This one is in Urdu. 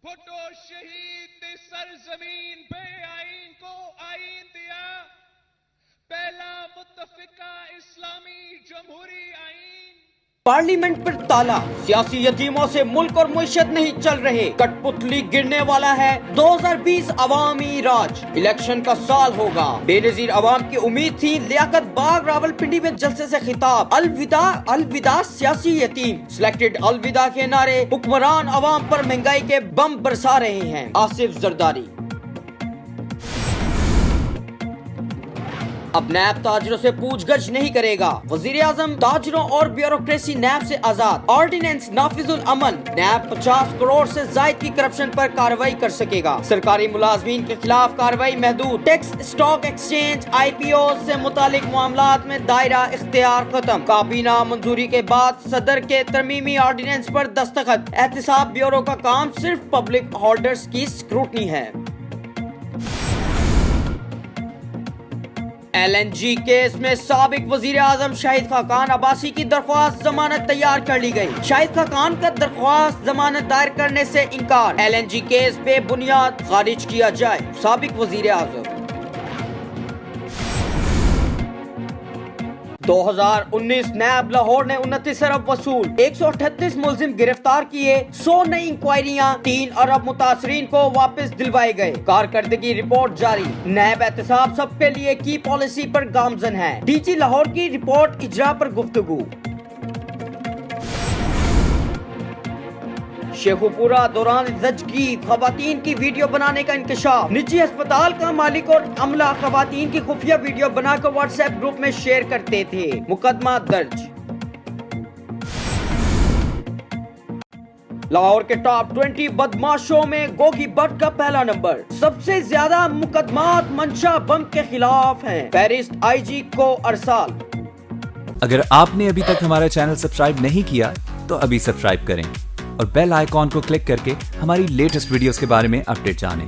بھٹو شہید نے سرزمین بے آئین کو آئین دیا، پہلا متفقہ اسلامی جمہوری آئین۔ پارلیمنٹ پر تالا، سیاسی یتیموں سے ملک اور معیشت نہیں چل رہے، کٹ پتلی گرنے والا ہے 2020 عوامی راج، الیکشن کا سال ہوگا، بے نظیر عوام کی امید تھی، لیاقت باغ راولپنڈی میں جلسے سے خطاب، الوداع الوداع سیاسی یتیم، سلیکٹڈ الوداع کے نعرے، حکمران عوام پر مہنگائی کے بم برسا رہے ہیں، آصف زرداری۔ اب نیب تاجروں سے پوچھ گچھ نہیں کرے گا، وزیر اعظم تاجروں اور بیوروکریسی نیب سے آزاد، آرڈیننس نافذ العمل، نیب 50 کروڑ سے زائد کی کرپشن پر کارروائی کر سکے گا، سرکاری ملازمین کے خلاف کارروائی محدود، ٹیکس اسٹاک ایکسچینج آئی پی او سے متعلق معاملات میں دائرہ اختیار ختم، کابینہ منظوری کے بعد صدر کے ترمیمی آرڈیننس پر دستخط، احتساب بیورو کا کام صرف پبلک ہولڈرز کی اسکروٹنی ہے۔ ایل این جی کیس میں سابق وزیر اعظم شاہد خاقان عباسی کی درخواست ضمانت تیار کر لی گئی، شاہد خاقان کا درخواست ضمانت دائر کرنے سے انکار، ایل این جی کیس بے بنیاد خارج کیا جائے، سابق وزیر اعظم۔ 2019 نیب لاہور نے 29 ارب وصول، 138 ملزم گرفتار کیے، 100 نئی انکوائریاں، 3 ارب متاثرین کو واپس دلوائے گئے، کارکردگی رپورٹ جاری، نیب احتساب سب کے لیے کی پالیسی پر گامزن ہے، ڈی جی لاہور کی رپورٹ اجرا پر گفتگو۔ شیخو پورہ دوران زچگی خواتین کی ویڈیو بنانے کا انکشاف، نجی ہسپتال کا مالک اور عملہ خواتین کی خفیہ ویڈیو بنا کر واٹس ایپ گروپ میں شیئر کرتے تھے، مقدمہ درج۔ لاہور کے ٹاپ 20 بدماشوں میں گوگی بٹ کا پہلا نمبر، سب سے زیادہ مقدمات منشا بم کے خلاف ہیں، فہرست آئی جی کو ارسال۔ اگر آپ نے ابھی تک ہمارا چینل سبسکرائب نہیں کیا تو ابھی سبسکرائب کریں اور بیل آئیکن کو کلک کر کے ہماری لیٹسٹ ویڈیوز کے بارے میں اپڈیٹ جانیں۔